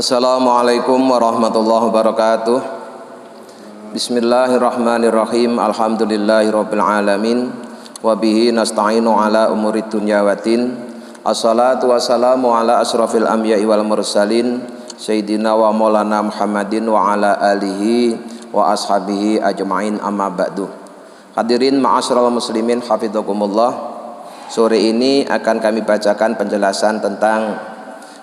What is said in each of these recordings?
Assalamualaikum warahmatullahi wabarakatuh. Bismillahirrahmanirrahim. Alhamdulillahirabbil alamin. Wa bihi nasta'inu ala umurid dunya waddin. Assalatu wassalamu ala asrafil anbiya'i wal mursalin sayyidina wa maulana Muhammadin wa ala alihi wa ashabihi ajma'in, amma ba'du. Hadirin ma'asyiral muslimin hafizakumullah. Sore ini akan kami bacakan penjelasan tentang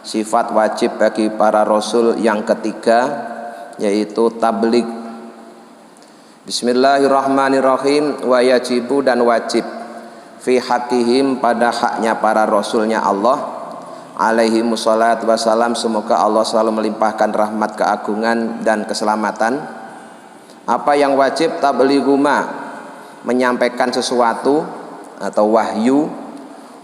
sifat wajib bagi para rasul yang ketiga, yaitu tabligh. Bismillahirrahmanirrahim. Wa yajibu, dan wajib, fi haqqihim, pada haknya para rasulnya Allah, alaihi mushollat wassalam, semoga Allah selalu melimpahkan rahmat, keagungan dan keselamatan. Apa yang wajib? Tablighuma, menyampaikan sesuatu atau wahyu.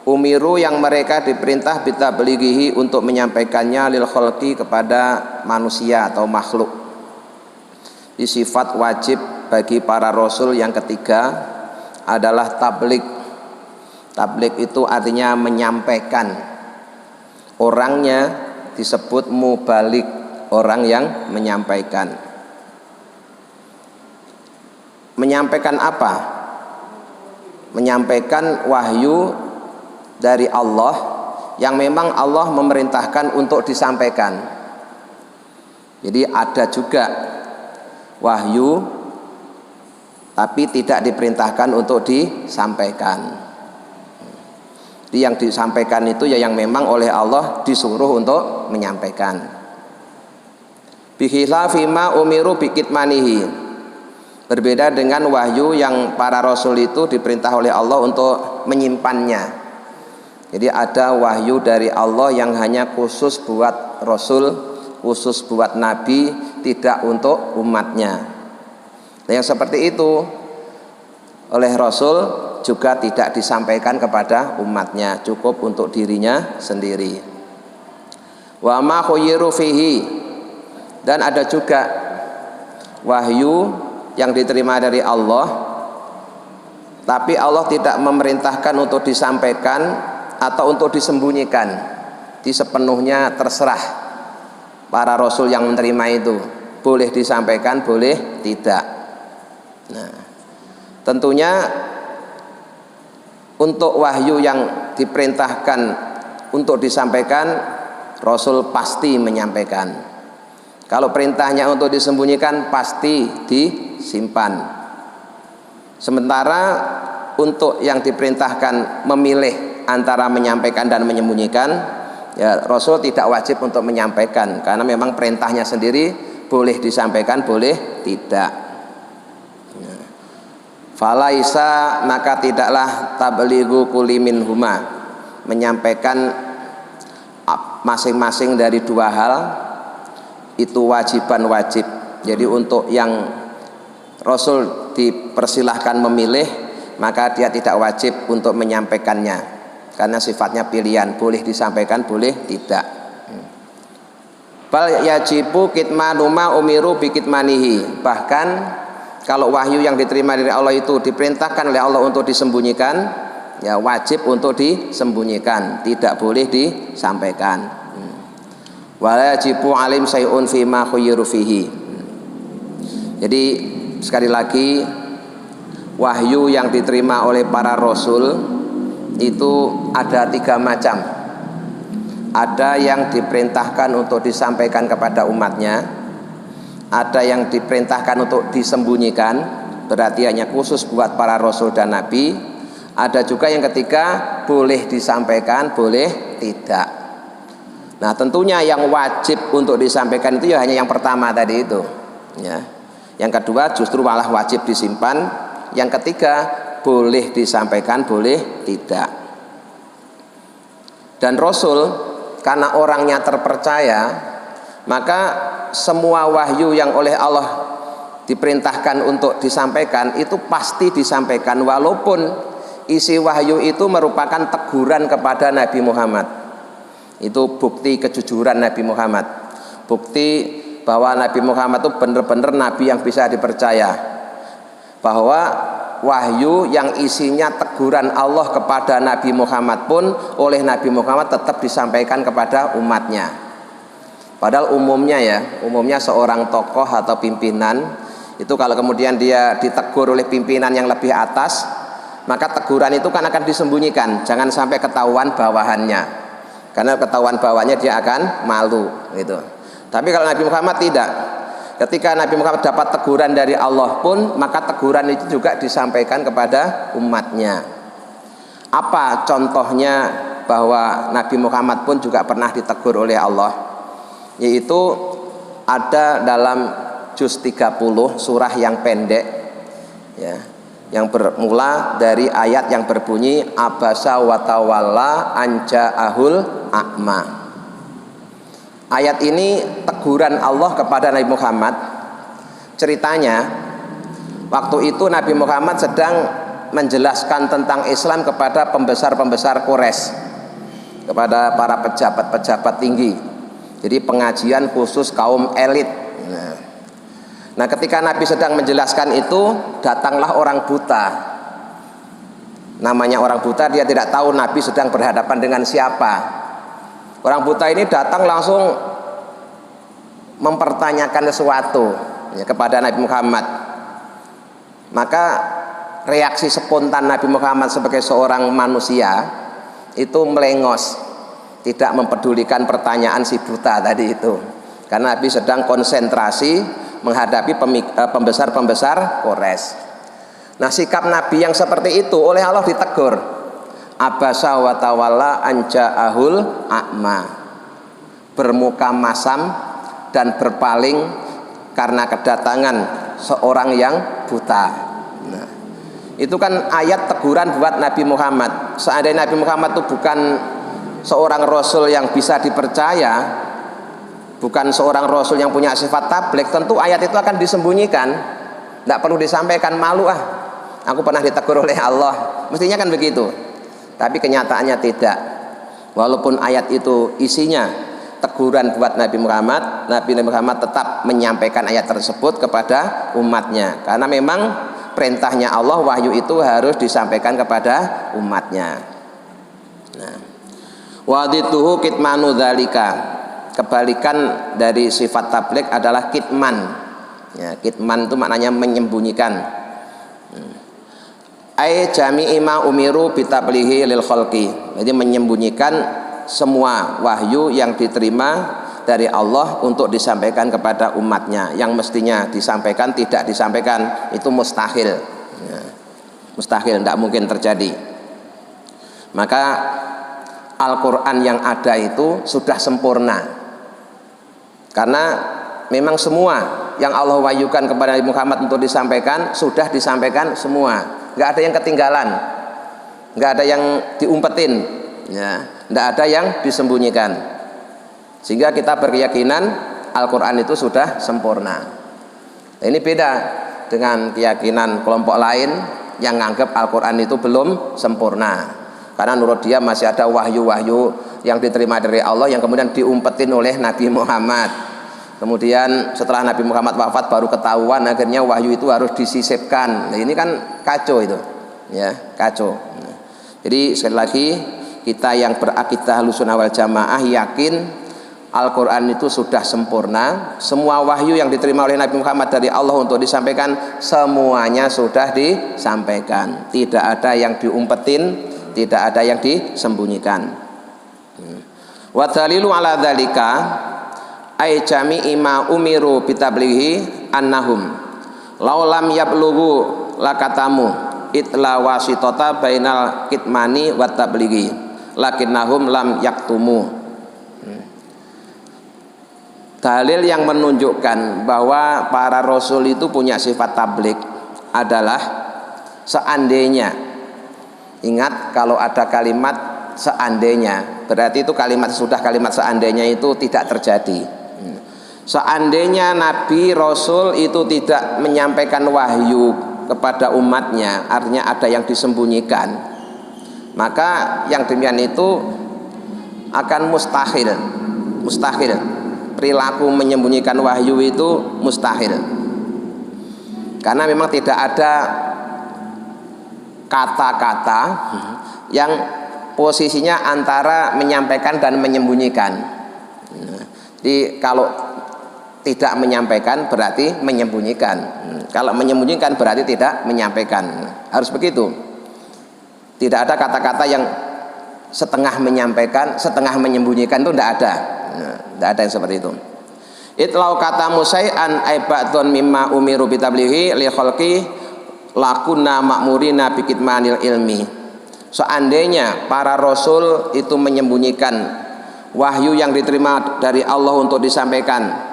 Umiru, yang mereka diperintah bitablighihi, untuk menyampaikannya, lil khalqi, kepada manusia atau makhluk. Di sifat wajib bagi para rasul yang ketiga adalah tabligh. Tabligh itu artinya menyampaikan. Orangnya disebut mubaligh, orang yang menyampaikan. Menyampaikan apa? Menyampaikan wahyu dari Allah yang memang Allah memerintahkan untuk disampaikan. Jadi ada juga wahyu tapi tidak diperintahkan untuk disampaikan. Jadi yang disampaikan itu ya yang memang oleh Allah disuruh untuk menyampaikan. Bikhilafi ma umiru bikitmanihi, berbeda dengan wahyu yang para rasul itu diperintah oleh Allah untuk menyimpannya. Jadi ada wahyu dari Allah yang hanya khusus buat rasul, khusus buat nabi, tidak untuk umatnya. Dan yang seperti itu oleh rasul juga tidak disampaikan kepada umatnya, cukup untuk dirinya sendiri. Wa ma khuyyiru fihi, dan ada juga wahyu yang diterima dari Allah tapi Allah tidak memerintahkan untuk disampaikan atau untuk disembunyikan. Di sepenuhnya terserah para rasul yang menerima itu, boleh disampaikan, boleh tidak. Nah, tentunya untuk wahyu yang diperintahkan untuk disampaikan, rasul pasti menyampaikan. Kalau perintahnya untuk disembunyikan, pasti disimpan. Sementara untuk yang diperintahkan memilih antara menyampaikan dan menyembunyikan, ya rasul tidak wajib untuk menyampaikan, karena memang perintahnya sendiri boleh disampaikan, boleh tidak. Falaisa, maka tidaklah tablighu kulli minhuma, menyampaikan masing-masing dari dua hal itu wajiban wajib. Jadi untuk yang rasul dipersilahkan memilih, maka dia tidak wajib untuk menyampaikannya, karena sifatnya pilihan, boleh disampaikan, boleh tidak. Bal yajibu kitmanu ma umiru bikitmanihi, bahkan kalau wahyu yang diterima dari Allah itu diperintahkan oleh Allah untuk disembunyikan, ya wajib untuk disembunyikan, tidak boleh disampaikan. Wala yajibu alim sayun fi ma khuyyiru fihi. Jadi sekali lagi, wahyu yang diterima oleh para rasul itu ada tiga macam. Ada yang diperintahkan untuk disampaikan kepada umatnya, ada yang diperintahkan untuk disembunyikan, berarti hanya khusus buat para rasul dan nabi. Ada juga yang ketiga, boleh disampaikan, boleh tidak. Nah, tentunya yang wajib untuk disampaikan itu ya hanya yang pertama tadi itu, ya. Yang kedua justru malah wajib disimpan. Yang ketiga, boleh disampaikan, boleh tidak. Dan rasul karena orangnya terpercaya, maka semua wahyu yang oleh Allah diperintahkan untuk disampaikan itu pasti disampaikan, walaupun isi wahyu itu merupakan teguran kepada Nabi Muhammad. Itu bukti kejujuran Nabi Muhammad, bukti bahwa Nabi Muhammad itu benar-benar nabi yang bisa dipercaya, bahwa wahyu yang isinya teguran Allah kepada Nabi Muhammad pun oleh Nabi Muhammad tetap disampaikan kepada umatnya. Padahal umumnya seorang tokoh atau pimpinan itu kalau kemudian dia ditegur oleh pimpinan yang lebih atas, maka teguran itu kan akan disembunyikan, jangan sampai ketahuan bawahannya, karena ketahuan bawahannya dia akan malu gitu. Tapi kalau Nabi Muhammad tidak, ketika Nabi Muhammad dapat teguran dari Allah pun, maka teguran itu juga disampaikan kepada umatnya. Apa contohnya bahwa Nabi Muhammad pun juga pernah ditegur oleh Allah? Yaitu ada dalam juz 30 surah yang pendek ya, yang bermula dari ayat yang berbunyi abasa wa tawalla anja'ahul a'ma. Ayat ini teguran Allah kepada Nabi Muhammad. Ceritanya waktu itu Nabi Muhammad sedang menjelaskan tentang Islam kepada pembesar-pembesar Quraisy, kepada para pejabat-pejabat tinggi. Jadi pengajian khusus kaum elit. Nah, ketika Nabi sedang menjelaskan itu, datanglah orang buta. Namanya orang buta, dia tidak tahu Nabi sedang berhadapan dengan siapa. Orang buta ini datang langsung mempertanyakan sesuatu ya, kepada Nabi Muhammad. Maka reaksi spontan Nabi Muhammad sebagai seorang manusia itu melengos, tidak mempedulikan pertanyaan si buta tadi itu, karena Nabi sedang konsentrasi menghadapi pembesar-pembesar Quraisy. Nah, sikap Nabi yang seperti itu oleh Allah ditegur, abasa wa tawalla anja'ahul a'ma, bermuka masam dan berpaling karena kedatangan seorang yang buta. Nah, itu kan ayat teguran buat Nabi Muhammad. Seandainya Nabi Muhammad itu bukan seorang rasul yang bisa dipercaya, bukan seorang rasul yang punya sifat tabligh, tentu ayat itu akan disembunyikan, tidak perlu disampaikan. Malu aku pernah ditegur oleh Allah, mestinya kan begitu. Tapi kenyataannya tidak. Walaupun ayat itu isinya teguran buat Nabi Muhammad, Nabi Muhammad tetap menyampaikan ayat tersebut kepada umatnya, karena memang perintahnya Allah, wahyu itu harus disampaikan kepada umatnya. Nah, wadituhu kitmanu dzalika, kebalikan dari sifat tabligh adalah kitman ya, kitman itu maknanya menyembunyikan. Ai jami'i ma umiru bitablihi lil khalqi, jadi menyembunyikan semua wahyu yang diterima dari Allah untuk disampaikan kepada umatnya, yang mestinya disampaikan tidak disampaikan, itu mustahil ya, mustahil, tidak mungkin terjadi. Maka Al-Quran yang ada itu sudah sempurna, karena memang semua yang Allah wahyukan kepada Nabi Muhammad untuk disampaikan sudah disampaikan semua, nggak ada yang ketinggalan, nggak ada yang diumpetin ya, nggak ada yang disembunyikan, sehingga kita berkeyakinan Al-Quran itu sudah sempurna. Nah, ini beda dengan keyakinan kelompok lain yang menganggap Al-Quran itu belum sempurna, karena menurut dia masih ada wahyu-wahyu yang diterima dari Allah yang kemudian diumpetin oleh Nabi Muhammad. Kemudian setelah Nabi Muhammad wafat baru ketahuan, akhirnya wahyu itu harus disisipkan. Nah, ini kan kacau itu ya, kacau. Nah, jadi sekali lagi, kita yang berakidah Ahlussunnah wal Jamaah yakin Al-Quran itu sudah sempurna. Semua wahyu yang diterima oleh Nabi Muhammad dari Allah untuk disampaikan, semuanya sudah disampaikan, tidak ada yang diumpetin, tidak ada yang disembunyikan. Wa dalilu ala dzalika ay jami'i ma umiru bitablighi annahum law lam yablughu lakatamu itla wasitata bainal kitmani wa tablighi lakinnahum lam yaktumu. Dalil yang menunjukkan bahwa para rasul itu punya sifat tabligh adalah seandainya, ingat kalau ada kalimat seandainya, berarti itu kalimat sudah, kalimat seandainya itu tidak terjadi. Seandainya Nabi Rasul itu tidak menyampaikan wahyu kepada umatnya, artinya ada yang disembunyikan, maka yang demikian itu akan mustahil. Perilaku menyembunyikan wahyu itu mustahil, karena memang tidak ada kata-kata yang posisinya antara menyampaikan dan menyembunyikan. Jadi kalau tidak menyampaikan berarti menyembunyikan. Kalau menyembunyikan berarti tidak menyampaikan. Harus begitu. Tidak ada kata-kata yang setengah menyampaikan, setengah menyembunyikan, itu tidak ada. Tidak ada yang seperti itu. Itlau kata musai'an aibatun mimma umiru bitablighi li khalqi lakunna ma'murina bikitmanil ilmi. Seandainya para rasul itu menyembunyikan wahyu yang diterima dari Allah untuk disampaikan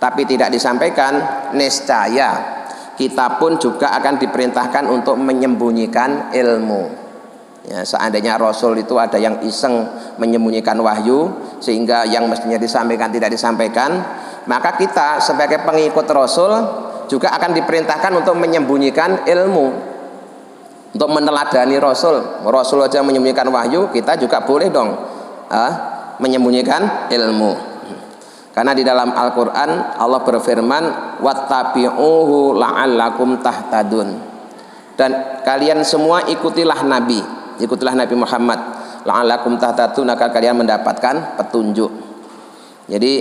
tapi tidak disampaikan, niscaya kita pun juga akan diperintahkan untuk menyembunyikan ilmu. Ya, seandainya Rasul itu ada yang iseng menyembunyikan wahyu sehingga yang mestinya disampaikan tidak disampaikan, maka kita sebagai pengikut Rasul juga akan diperintahkan untuk menyembunyikan ilmu, untuk meneladani Rasul. Rasul aja menyembunyikan wahyu, kita juga boleh dong menyembunyikan ilmu. Karena di dalam Al-Quran Allah berfirman wattabi'uhu la'allakum tahtadun, dan kalian semua ikutilah Nabi Muhammad la'allakum tahtadun, agar kalian mendapatkan petunjuk. Jadi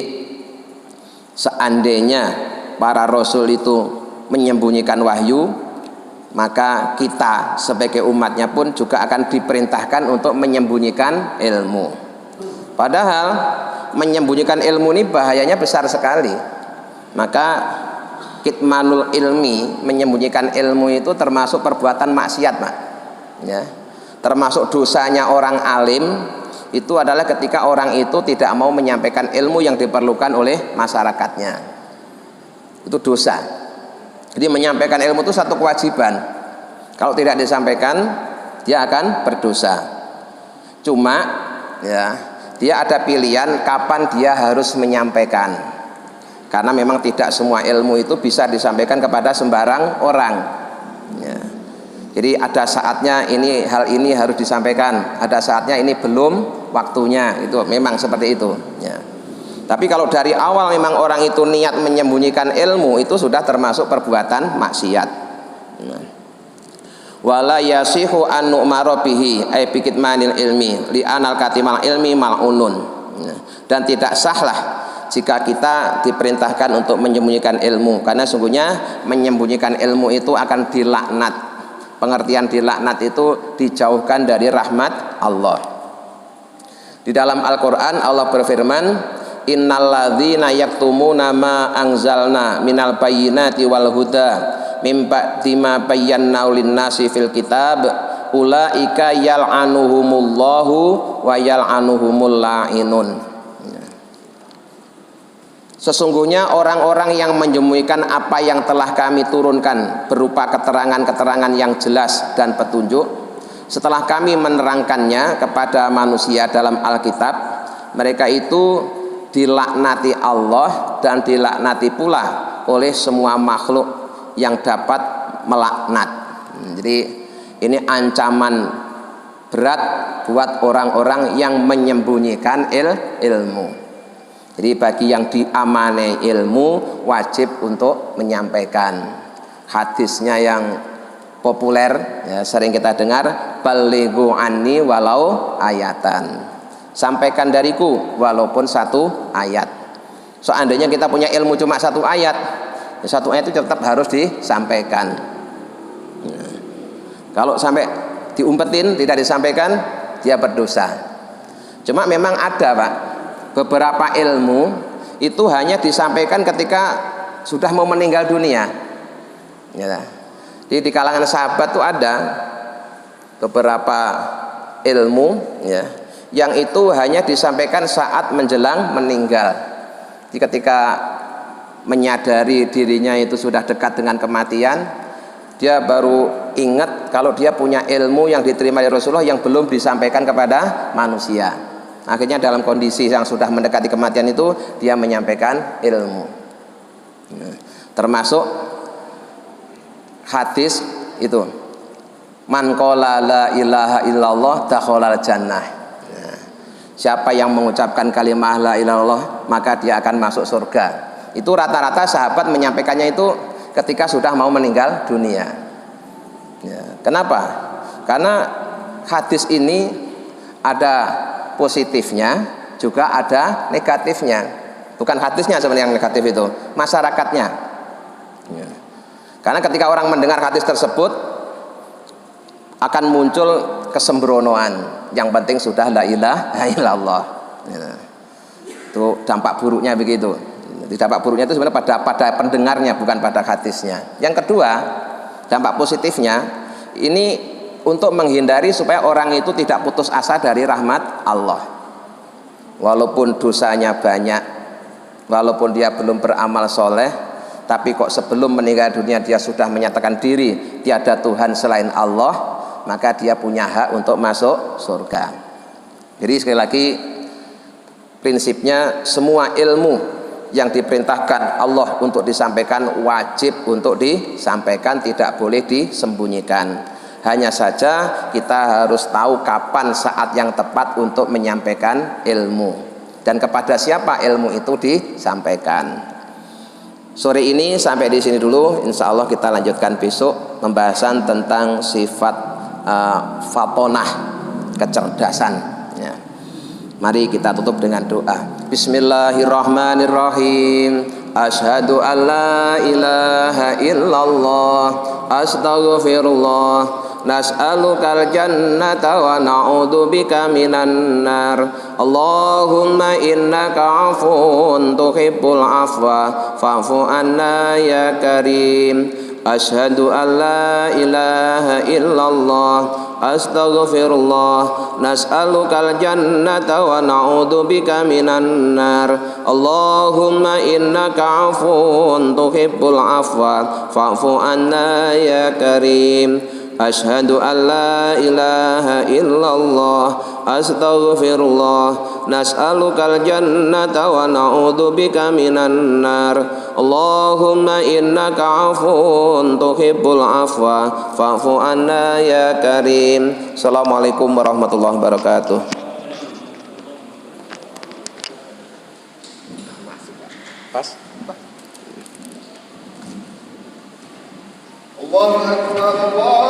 seandainya para rasul itu menyembunyikan wahyu, maka kita sebagai umatnya pun juga akan diperintahkan untuk menyembunyikan ilmu. Padahal menyembunyikan ilmu ini bahayanya besar sekali. Maka kitmanul ilmi, menyembunyikan ilmu itu termasuk perbuatan maksiat, Pak. Ya. Termasuk dosanya orang alim itu adalah ketika orang itu tidak mau menyampaikan ilmu yang diperlukan oleh masyarakatnya. Itu dosa. Jadi menyampaikan ilmu itu satu kewajiban. Kalau tidak disampaikan, dia akan berdosa. Cuma ya, dia ada pilihan kapan dia harus menyampaikan, karena memang tidak semua ilmu itu bisa disampaikan kepada sembarang orang ya. Jadi ada saatnya hal ini harus disampaikan, ada saatnya ini belum waktunya, itu memang seperti itu ya. Tapi kalau dari awal memang orang itu niat menyembunyikan ilmu, itu sudah termasuk perbuatan maksiat. Wala yasihu an nu'mara bihi ay bikitmanil ilmi li anal katimal ilmi mal'unun. Dan tidak sahlah jika kita diperintahkan untuk menyembunyikan ilmu, karena sungguhnya menyembunyikan ilmu itu akan dilaknat. Pengertian dilaknat itu dijauhkan dari rahmat Allah. Di dalam Al-Quran Allah berfirman innalladzina yaktumuna ma anzalna minal bayyinati wal huda mim ba'di ma bayyana lin-nasi fil kitab ulaika yal'anuhumullahu wa yal'anuhumul la'inun. Sesungguhnya orang-orang yang menyembunyikan apa yang telah kami turunkan berupa keterangan-keterangan yang jelas dan petunjuk setelah kami menerangkannya kepada manusia dalam Alkitab, mereka itu dilaknati Allah dan dilaknati pula oleh semua makhluk yang dapat melaknat. Jadi ini ancaman berat buat orang-orang yang menyembunyikan ilmu. Jadi bagi yang diamanai ilmu wajib untuk menyampaikan. Hadisnya yang populer ya, sering kita dengar, balighu anni walau ayatan, sampaikan dariku walaupun satu ayat. Seandainya kita punya ilmu cuma satu ayat itu tetap harus disampaikan. Kalau sampai diumpetin tidak disampaikan, dia berdosa. Cuma memang ada, Pak, beberapa ilmu itu hanya disampaikan ketika sudah mau meninggal dunia ya. Di kalangan sahabat tuh ada beberapa ilmu ya, yang itu hanya disampaikan saat menjelang meninggal. Jadi ketika menyadari dirinya itu sudah dekat dengan kematian, dia baru ingat kalau dia punya ilmu yang diterima dari Rasulullah yang belum disampaikan kepada manusia. Akhirnya dalam kondisi yang sudah mendekati kematian itu dia menyampaikan ilmu. Termasuk hadis itu, man qala la ilaha illallah dakhalal jannah. Siapa yang mengucapkan kalimat la ilaha illallah maka dia akan masuk surga. Itu rata-rata sahabat menyampaikannya itu ketika sudah mau meninggal dunia ya. Kenapa? Karena hadis ini ada positifnya juga ada negatifnya. Bukan hadisnya sebenarnya yang negatif itu, masyarakatnya. Ya. Karena ketika orang mendengar hadis tersebut akan muncul kesembronoan. Yang penting sudah la ilaha illallah. Ya. Itu dampak buruknya begitu. Dampak buruknya itu sebenarnya pada pendengarnya, bukan pada hadisnya. Yang kedua, dampak positifnya ini untuk menghindari supaya orang itu tidak putus asa dari rahmat Allah. Walaupun dosanya banyak, walaupun dia belum beramal soleh, tapi kok sebelum meninggal dunia dia sudah menyatakan diri tiada Tuhan selain Allah, maka dia punya hak untuk masuk surga. Jadi sekali lagi, prinsipnya semua ilmu yang diperintahkan Allah untuk disampaikan wajib untuk disampaikan, tidak boleh disembunyikan. Hanya saja kita harus tahu kapan saat yang tepat untuk menyampaikan ilmu dan kepada siapa ilmu itu disampaikan. Sore ini sampai di sini dulu. Insya Allah kita lanjutkan besok pembahasan tentang sifat fatonah, kecerdasan. Ya. Mari kita tutup dengan doa. Bismillahirrahmanirrahim. Asyhadu an la ilaha illallah, astaghfirullah, nas'alukal jannata wa na'udzubika minan nar. Allahumma innaka 'afuwun tuhibbul 'afwa fa'fu anna ya karim. Asyhadu an la ilaha illallah, astaghfirullah, nas'alukal jannata wa na'udzubika minan nar. Allahumma innaka 'afuwun tuhibbul 'afwa fa'fu anna ya karim. Asyhadu an la ilaha illallah, astaghfirullah, nas'alukal jannata wa na'udzubika minan nar. Allahumma innaka 'afuwun tuhibbul 'afwa fa'fu anna ya karim. Assalamualaikum warahmatullahi wabarakatuh. Pas? Allahu akbar.